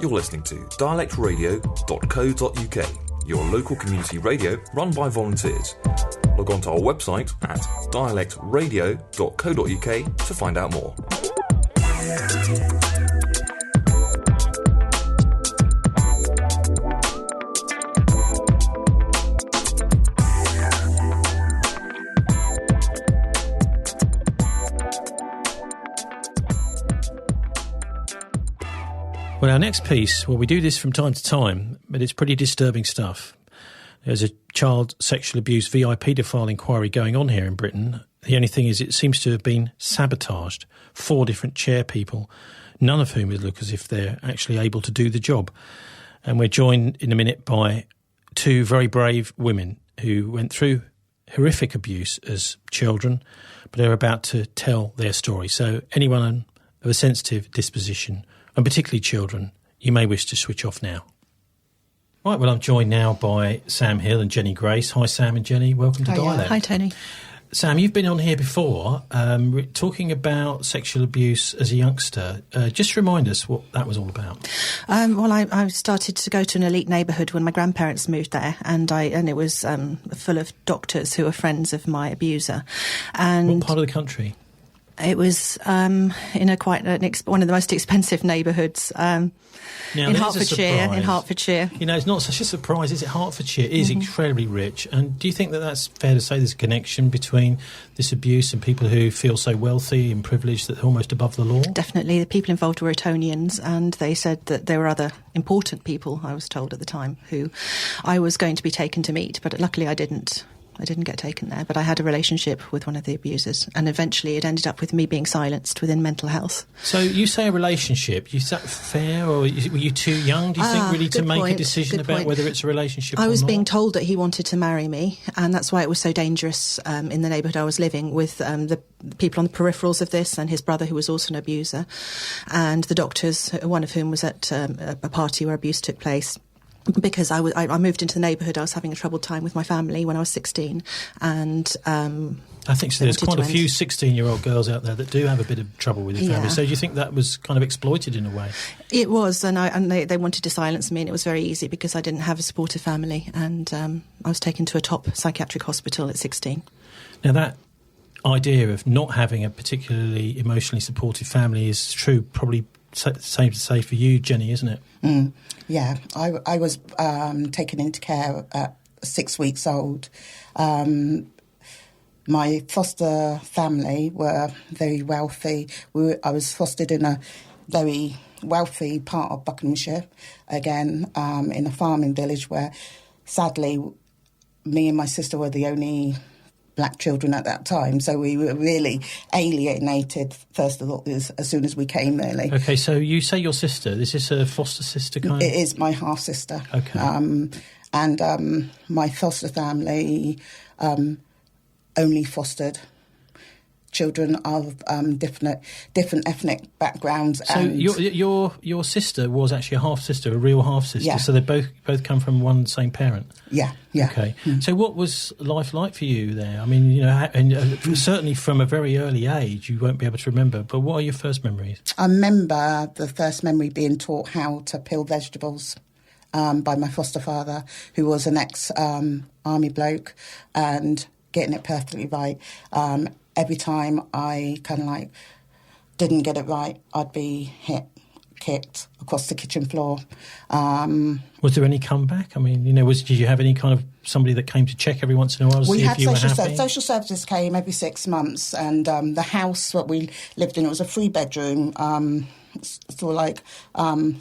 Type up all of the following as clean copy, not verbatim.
You're listening to dialectradio.co.uk, your local community radio run by volunteers. Log on to our website at dialectradio.co.uk to find out more. Well, our next piece, well, we do this from time to time, but it's pretty disturbing stuff. There's a child sexual abuse VI paedophile inquiry going on here in Britain. The only thing is it seems to have been sabotaged. 4 different chair people, none of whom look as if they're actually able to do the job. And we're joined in a minute by 2 very brave women who went through horrific abuse as children, but they're about to tell their story. So anyone of a sensitive disposition, and particularly children, you may wish to switch off now. Right, well, I'm joined now by Sam Hill and Jenny Grace. Hi, Sam and Jenny. Welcome to Dialect. Hi, Tony. Sam, you've been on here before talking about sexual abuse as a youngster. Just remind us what that was all about. Well, I started to go to an elite neighbourhood when my grandparents moved there, and it was full of doctors who were friends of my abuser. And what part of the country? It was in one of the most expensive neighbourhoods in Hertfordshire. You know, it's not such a surprise, is it? Hertfordshire is incredibly rich. And do you think that that's fair to say there's a connection between this abuse and people who feel so wealthy and privileged that they're almost above the law? Definitely. The people involved were Etonians, and they said that there were other important people, I was told at the time, who I was going to be taken to meet, but luckily I didn't get taken there, but I had a relationship with one of the abusers, and eventually it ended up with me being silenced within mental health. So you say a relationship. Is that fair, or were you too young, do you think, really to make a decision about whether it's a relationship or not? I was being told that he wanted to marry me, and that's why it was so dangerous in the neighbourhood I was living with, the people on the peripherals of this, and his brother, who was also an abuser, and the doctors, one of whom was at a party where abuse took place. Because I moved into the neighbourhood, I was having a troubled time with my family when I was 16, and I think so. There's quite a few 16-year-old girls out there that do have a bit of trouble with their family. So do you think that was kind of exploited in a way? It was, and they wanted to silence me, and it was very easy because I didn't have a supportive family, and I was taken to a top psychiatric hospital at 16. Now that idea of not having a particularly emotionally supportive family is true, probably same to say for you, Jenny, isn't it? Yeah, I was taken into care at 6 weeks old. My foster family were very wealthy. I was fostered in a very wealthy part of Buckinghamshire, again, in a farming village where, sadly, me and my sister were the only black children at that time, so we were really alienated first of all as soon as we came, really. Okay, so you say your sister, is this a foster sister kind? It is my half sister. Okay. And my foster family only fostered children of different ethnic backgrounds. So and your sister was actually a half sister, a real half sister. Yeah. So they both come from one same parent. Yeah. Okay. So what was life like for you there? I mean, you know, and certainly from a very early age, you won't be able to remember. But what are your first memories? I remember the first memory being taught how to peel vegetables by my foster father, who was an ex-army bloke, and getting it perfectly right. Every time I kind of like didn't get it right, I'd be kicked across the kitchen floor. Was there any comeback? I mean, you know, did you have any kind of somebody that came to check every once in a while to see if you were happy? Social services came every 6 months, and the house that we lived in, it was a 3-bedroom, sort of like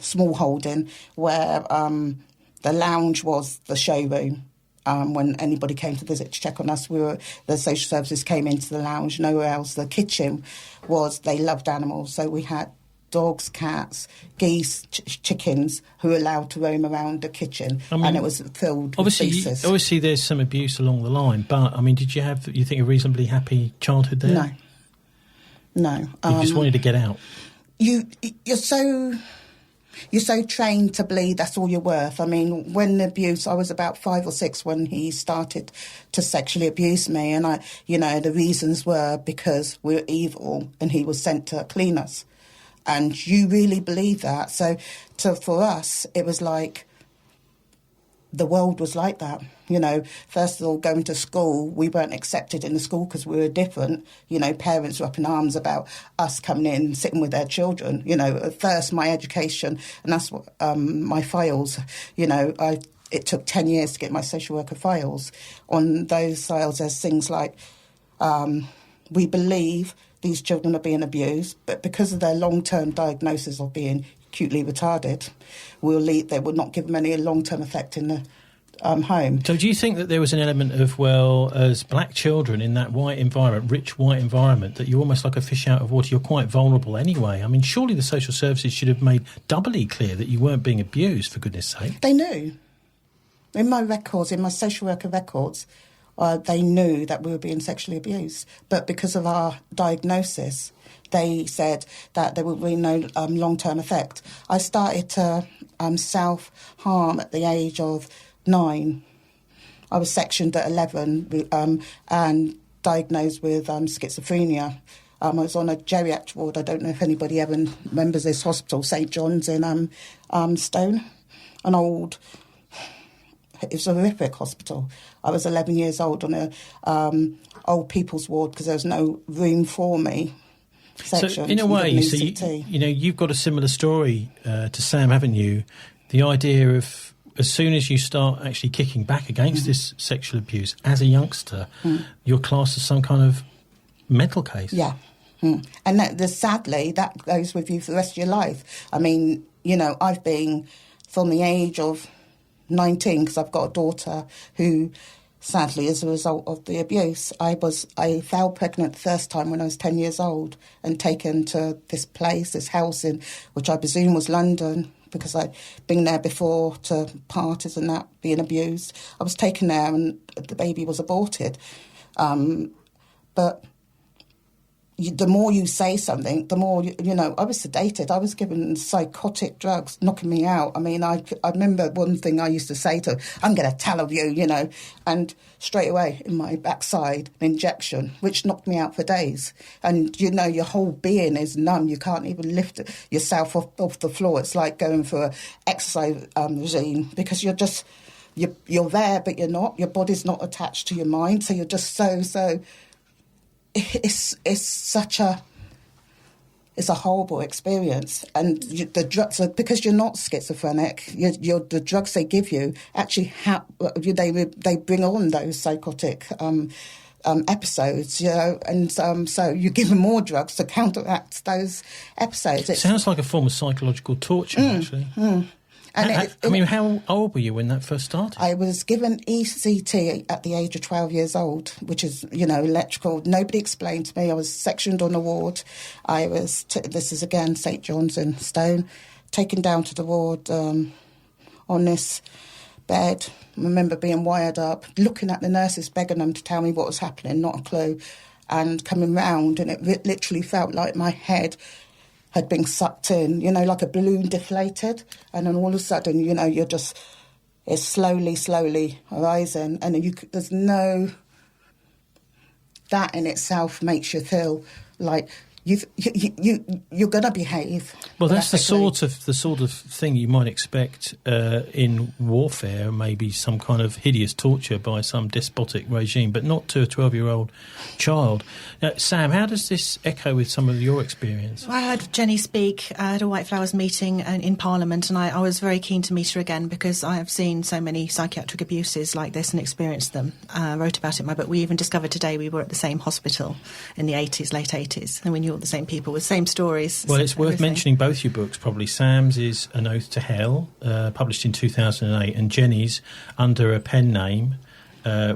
small holding, where the lounge was the showroom. When anybody came to visit to check on us, the social services came into the lounge, nowhere else. The kitchen they loved animals, so we had dogs, cats, geese, chickens who were allowed to roam around the kitchen, and it was filled with feces. Obviously, there's some abuse along the line, but, I mean, did you have, you think, a reasonably happy childhood there? No. You just wanted to get out? You're so trained to believe that's all you're worth. I mean, when the abuse, I was about 5 or 6 when he started to sexually abuse me, and the reasons were because we were evil and he was sent to clean us. And you really believe that. So for us, it was like the world was like that. You know, first of all, going to school, we weren't accepted in the school because we were different. You know, parents were up in arms about us coming in, sitting with their children. You know, at first, my education, and that's what my files, you know, it took 10 years to get my social worker files. On those files, there's things like, we believe these children are being abused, but because of their long-term diagnosis of being acutely retarded, they will not give them any long-term effect in the home. So do you think that there was an element of, well, as black children in that white environment, rich white environment, that you're almost like a fish out of water, you're quite vulnerable anyway? I mean, surely the social services should have made doubly clear that you weren't being abused, for goodness sake. They knew. In my records, in my social worker records, they knew that we were being sexually abused. But because of our diagnosis, they said that there would be no long-term effect. I started to self-harm at the age of 9. I was sectioned at 11 and diagnosed with schizophrenia. I was on a geriatric ward. I don't know if anybody ever remembers this hospital, St John's in Stone, an old... It was a horrific hospital. I was 11 years old on a old people's ward because there was no room for me. So in a way, you've got a similar story to Sam, haven't you? The idea of as soon as you start actually kicking back against this sexual abuse as a youngster, you're classed as some kind of mental case. Yeah. And sadly, that goes with you for the rest of your life. I mean, you know, I've been from the age of 19, because I've got a daughter who, sadly, as a result of the abuse, I fell pregnant the first time when I was 10 years old and taken to this place, this house in, which I presume was London, because I'd been there before to parties and that, being abused. I was taken there and the baby was aborted. But the more you say something, the more, you know, I was sedated. I was given psychotic drugs, knocking me out. I mean, I remember one thing I used to say to her, I'm going to tell of you, you know, and straight away in my backside, an injection, which knocked me out for days. And, you know, your whole being is numb. You can't even lift yourself off the floor. It's like going for an exercise regime because you're just, you're there, but you're not. Your body's not attached to your mind. So you're just so... It's a horrible experience, and the drugs are, because you're not schizophrenic. The drugs they give you actually they bring on those psychotic episodes, you know, and so you give them more drugs to counteract those episodes. It sounds like a form of psychological torture, actually. And how old were you when that first started? I was given ECT at the age of 12 years old, which is, you know, electrical. Nobody explained to me. I was sectioned on a ward. I was, this is again St John's in Stone, taken down to the ward on this bed. I remember being wired up, looking at the nurses, begging them to tell me what was happening, not a clue, and coming round, and it literally felt like my head had been sucked in, you know, like a balloon deflated, and then all of a sudden, you know, it's slowly rising, and there's no... That in itself makes you feel like you're going to behave. Well, that's the sort of thing you might expect in warfare, maybe some kind of hideous torture by some despotic regime, but not to a 12-year-old child. Now, Sam, how does this echo with some of your experience? I heard Jenny speak at a White Flowers meeting in Parliament, and I was very keen to meet her again because I have seen so many psychiatric abuses like this and experienced them. I wrote about it in my book. We even discovered today we were at the same hospital in the 80s, late 80s, and we knew all the same people with same stories. Well, it's worth mentioning both your books, probably. Sam's is An Oath to Hell, published in 2008, and Jenny's under a pen name,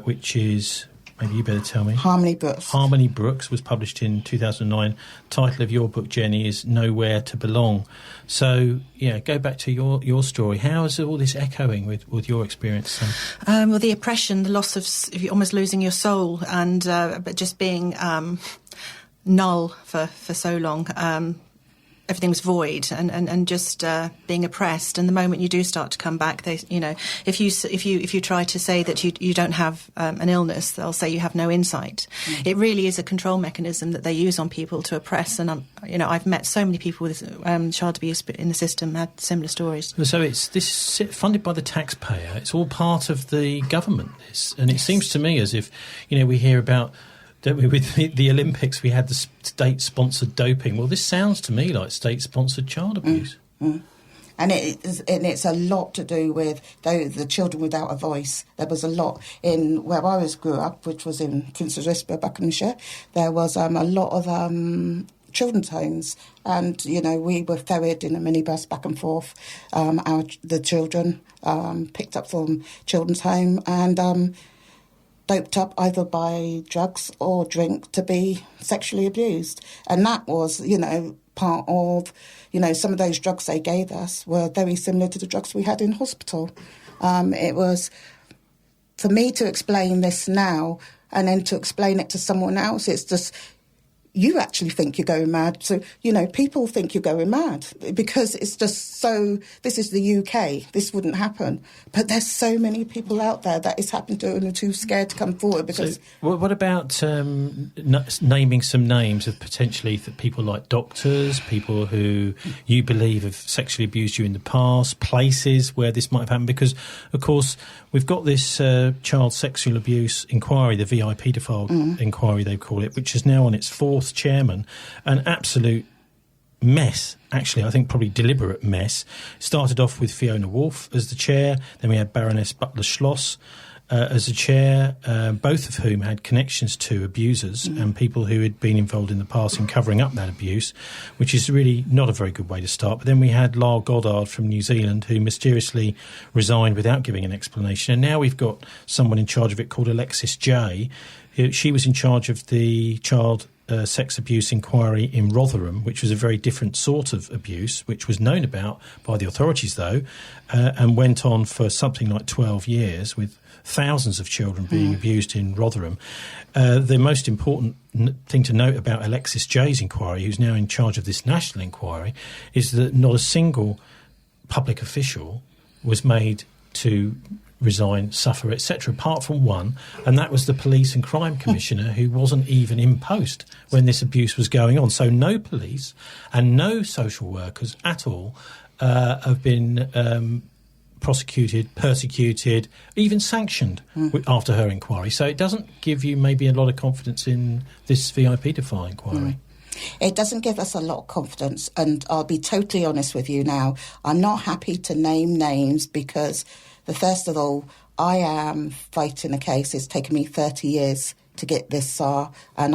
which is... Maybe you better tell me. Harmony Brooks. Harmony Brooks was published in 2009. Title of your book, Jenny, is Nowhere to Belong. So, yeah, go back to your story. How is all this echoing with your experience, Sam? Well, the oppression, the loss of almost losing your soul, and but just being null for so long. everything was void and just being oppressed. And the moment you do start to come back, they, if you try to say that you don't have an illness, they'll say you have no insight. It really is a control mechanism that they use on people to oppress. And I've met so many people with child abuse in the system had similar stories. So this is funded by the taxpayer. It's all part of the government. And it seems to me as if we hear about. Don't we, with the Olympics, we had the state-sponsored doping. Well, this sounds to me like state-sponsored child abuse. And it's a lot to do with the children without a voice. There was a lot in where I grew up, which was in Princes Risborough, Buckinghamshire. There was a lot of children's homes, and we were ferried in a minibus back and forth. The children picked up from children's home and. Doped up either by drugs or drink to be sexually abused. And that was, part of, some of those drugs they gave us were very similar to the drugs we had in hospital. It was, for me to explain this now and then to explain it to someone else, it's just, you actually think you're going mad. So, people think you're going mad because it's just so, this is the UK, this wouldn't happen. But there's so many people out there that it's happened to and are too scared to come forward because... So what about naming some names of potentially people like doctors, people who you believe have sexually abused you in the past, places where this might have happened? Because, of course, we've got this child sexual abuse inquiry, the VI paedophile inquiry they call it, which is now on its fourth chairman, an absolute mess, actually. I think probably deliberate mess. Started off with Fiona Wolf as the chair, then we had Baroness Butler-Schloss as the chair, both of whom had connections to abusers and people who had been involved in the past in covering up that abuse, which is really not a very good way to start. But then we had Lyle Goddard from New Zealand, who mysteriously resigned without giving an explanation. And now we've got someone in charge of it called Alexis Jay. She was in charge of the child sex abuse inquiry in Rotherham, which was a very different sort of abuse, which was known about by the authorities, though, and went on for something like 12 years with thousands of children being abused in Rotherham. The most important thing to note about Alexis Jay's inquiry, who's now in charge of this national inquiry, is that not a single public official was made to resign, suffer, etc., apart from one, and that was the Police and Crime Commissioner, who wasn't even in post when this abuse was going on. So no police and no social workers at all have been prosecuted, persecuted, even sanctioned after her inquiry. So it doesn't give you maybe a lot of confidence in this VI paedophile inquiry. It doesn't give us a lot of confidence, and I'll be totally honest with you now. I'm not happy to name names because, first of all, I am fighting a case. It's taken me 30 years to get this far, and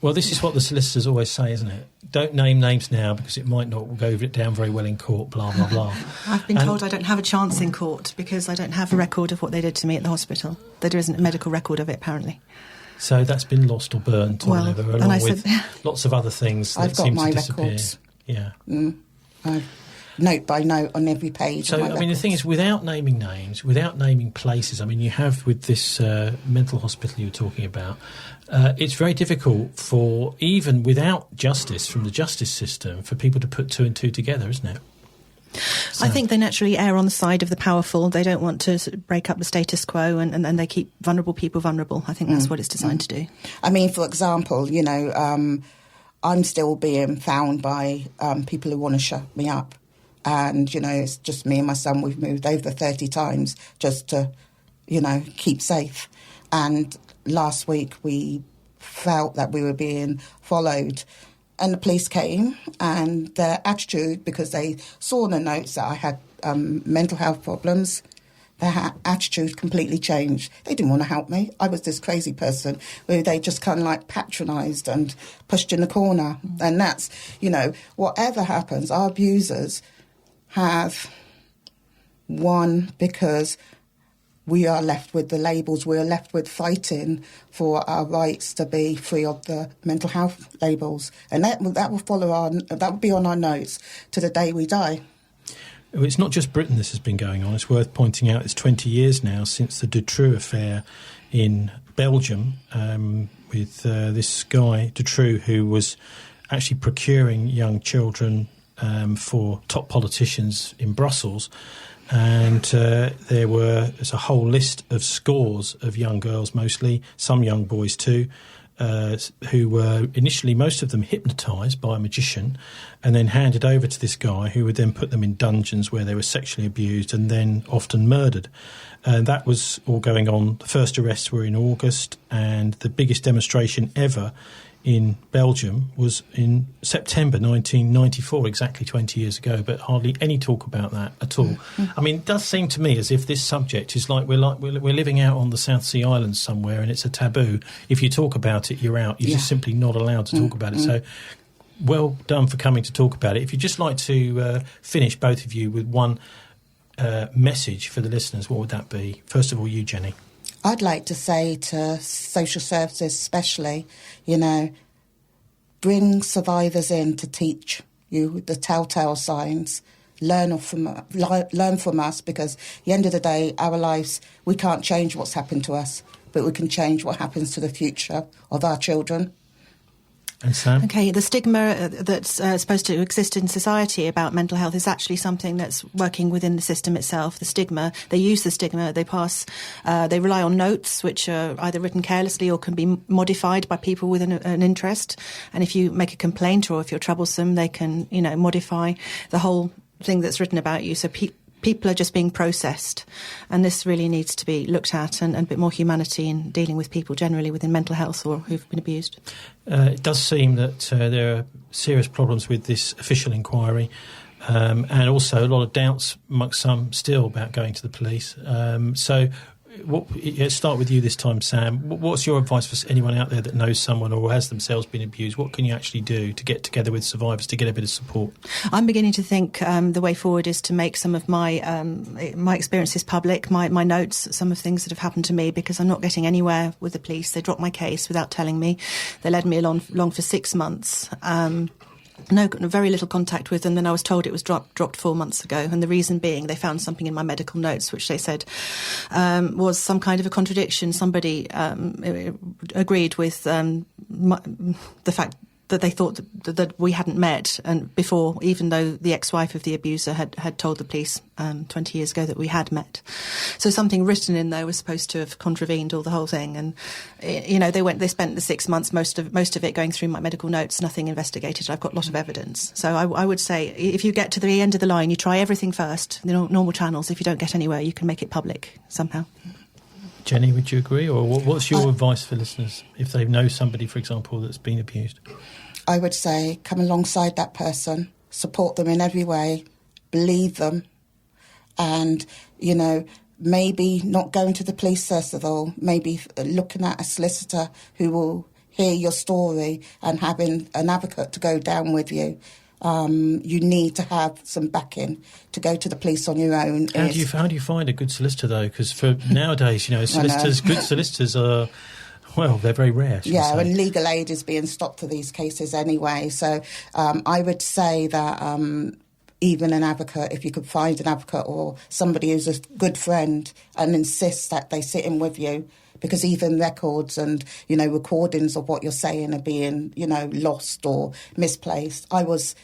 Well, this is what the solicitors always say, isn't it? Don't name names now because it might not go down very well in court, blah, blah, blah. I've been told I don't have a chance in court because I don't have a record of what they did to me at the hospital. There isn't a medical record of it, apparently. So that's been lost or burnt or whatever, along with lots of other things that seem to disappear. Records. Yeah. Note by note on every page. So, the thing is, without naming names, without naming places, you have with this mental hospital you were talking about, it's very difficult for, even without justice from the justice system, for people to put two and two together, isn't it? So. I think they naturally err on the side of the powerful. They don't want to break up the status quo and they keep vulnerable people vulnerable. I think that's what it's designed to do. For example, I'm still being found by people who want to shut me up. And, it's just me and my son. We've moved over 30 times just to, keep safe. And last week we felt that we were being followed. And the police came, and their attitude, because they saw in the notes that I had mental health problems, their attitude completely changed. They didn't want to help me. I was this crazy person where they just kind of patronised and pushed in the corner. And that's, whatever happens, our abusers have won because we are left with the labels. We are left with fighting for our rights to be free of the mental health labels, and that will follow that will be on our notes to the day we die. It's not just Britain this has been going on. It's worth pointing out it's 20 years now since the Dutroux affair in Belgium, with this guy, Dutroux, who was actually procuring young children for top politicians in Brussels. And there's a whole list of scores of young girls, mostly, some young boys too, who were initially, most of them, hypnotised by a magician and then handed over to this guy who would then put them in dungeons where they were sexually abused and then often murdered. And that was all going on. The first arrests were in August, and the biggest demonstration ever in Belgium was in September 1994, exactly 20 years ago, but hardly any talk about that at all. I mean, it does seem to me as if this subject is like we're living out on the South Sea Islands somewhere, and it's a taboo. If you talk about it, you're out. You're just simply not allowed to talk about it. So well done for coming to talk about it. If you'd just like to finish, both of you, with one message for the listeners, what would that be? First of all, you, Jenny. I'd like to say to social services especially, bring survivors in to teach you the telltale signs. Learn from us, because at the end of the day, our lives, we can't change what's happened to us, but we can change what happens to the future of our children. And Sam? Okay, the stigma that's supposed to exist in society about mental health is actually something that's working within the system itself. The stigma, they use the stigma, they rely on notes which are either written carelessly or can be modified by people with an interest. And if you make a complaint or if you're troublesome, they can, modify the whole thing that's written about you. So people are just being processed, and this really needs to be looked at, and a bit more humanity in dealing with people generally within mental health or who've been abused. It does seem that there are serious problems with this official inquiry, and also a lot of doubts amongst some still about going to the police. Let's start with you this time, Sam. What's your advice for anyone out there that knows someone or has themselves been abused? What can you actually do to get together with survivors to get a bit of support? I'm beginning to think the way forward is to make some of my experiences public, my notes, some of things that have happened to me, because I'm not getting anywhere with the police. They dropped my case without telling me. They led me along for 6 months. Very little contact with them. Then I was told it was dropped 4 months ago, and the reason being they found something in my medical notes which they said was some kind of a contradiction. Somebody agreed with the fact that they thought that we hadn't met, and before, even though the ex-wife of the abuser had told the police 20 years ago that we had met. So something written in there was supposed to have contravened the whole thing. And they spent the 6 months, most of it going through my medical notes, nothing investigated. I've got a lot of evidence. So I would say, if you get to the end of the line, you try everything first, normal channels. If you don't get anywhere, you can make it public somehow. Jenny, would you agree? Or what's your advice for listeners if they know somebody, for example, that's been abused? I would say come alongside that person, support them in every way, believe them, and, maybe not going to the police first of all, maybe looking at a solicitor who will hear your story and having an advocate to go down with you. You need to have some backing to go to the police on your own. How do you find a good solicitor, though? Because for nowadays, solicitors, good solicitors are, well, they're very rare. Yeah, and legal aid is being stopped for these cases anyway. So I would say that even an advocate, if you could find an advocate or somebody who's a good friend and insists that they sit in with you, because even records and, recordings of what you're saying are being, lost or misplaced. I was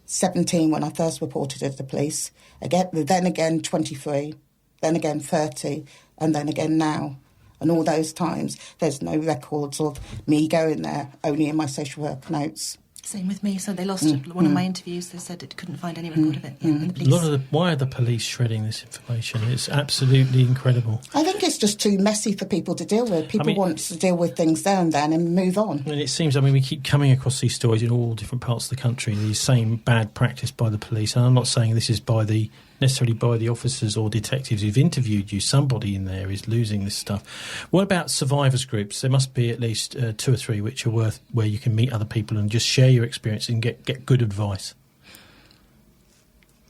17 when I first reported it to the police. Then again 23, then again 30, and then again now. And all those times, there's no records of me going there, only in my social work notes. Same with me. So they lost one of my interviews. They said it couldn't find any record of it. In the police. Why are the police shredding this information? It's absolutely incredible. I think it's just too messy for people to deal with. People want to deal with things there and then and move on. And it seems, we keep coming across these stories in all different parts of the country, these same bad practice by the police. And I'm not saying this is necessarily by the officers or detectives who've interviewed you. Somebody in there is losing this stuff. What about survivors groups? There must be at least 2 or 3 which are where you can meet other people and just share your experience and get good advice.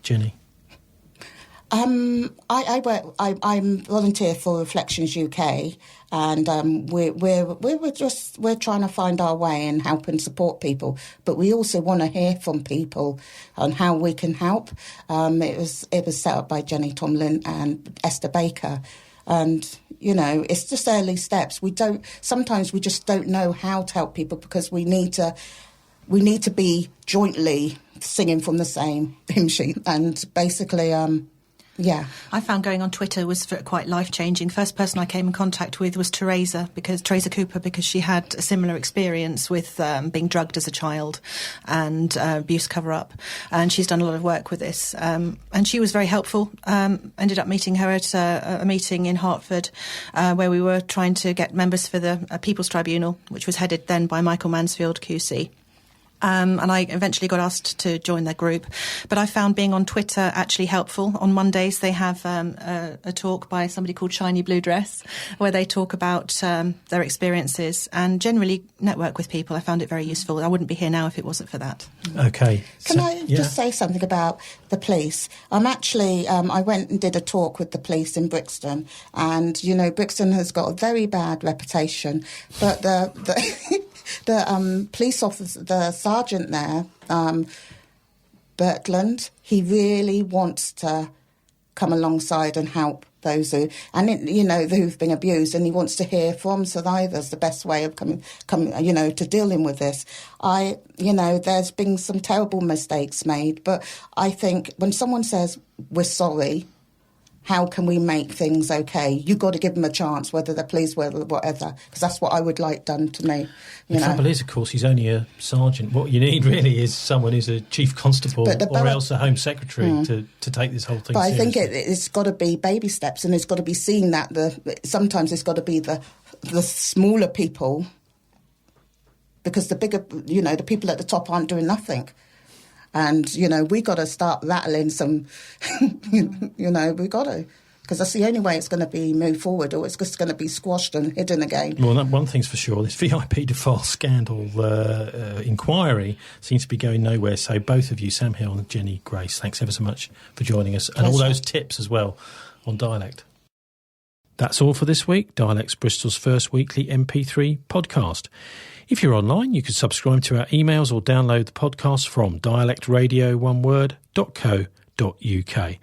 Jenny? I'm volunteer for Reflections UK, and we're trying to find our way and help and support people, but we also want to hear from people on how we can help. It was set up by Jenny Tomlin and Esther Baker, and You know, it's just early steps. Sometimes we just don't know how to help people because we need to be jointly singing from the same hymn sheet. And basically, I found going on Twitter was quite life-changing. First person I came in contact with was Teresa Cooper, because she had a similar experience with being drugged as a child and abuse cover-up. And she's done a lot of work with this. And she was very helpful. Ended up meeting her at a meeting in Hertford where we were trying to get members for the People's Tribunal, which was headed then by Michael Mansfield, QC. And I eventually got asked to join their group. But I found being on Twitter actually helpful. On Mondays, they have a talk by somebody called Shiny Blue Dress, where they talk about their experiences and generally network with people. I found it very useful. I wouldn't be here now if it wasn't for that. Okay. Can I just say something about the police? I'm actually, I went and did a talk with the police in Brixton. And, you know, Brixton has got a very bad reputation. But the police officer, the sergeant there, Birkland, he really wants to come alongside and help those who've been abused, and he wants to hear from survivors the best way of coming, to dealing with this. There's been some terrible mistakes made, but I think when someone says we're sorry, how can we make things okay? You've got to give them a chance, whether they're pleased with whatever, because that's what I would like done to me. The trouble is, of course, he's only a sergeant. What you need really is someone who's a chief constable or else a home secretary to take this whole thing But seriously. I think it's got to be baby steps, and it's got to be seen that sometimes it's got to be the smaller people, because the bigger, the people at the top aren't doing nothing. And, we got to start rattling some, we got to. Because that's the only way it's going to be moved forward, or it's just going to be squashed and hidden again. Well, one thing's for sure, this paedophile scandal inquiry seems to be going nowhere. So both of you, Sam Hill and Jenny Grace, thanks ever so much for joining us. And all those tips as well on Dialect. That's all for this week. Dialect's Bristol's first weekly MP3 podcast. If you're online, you can subscribe to our emails or download the podcast from dialectradio.co.uk.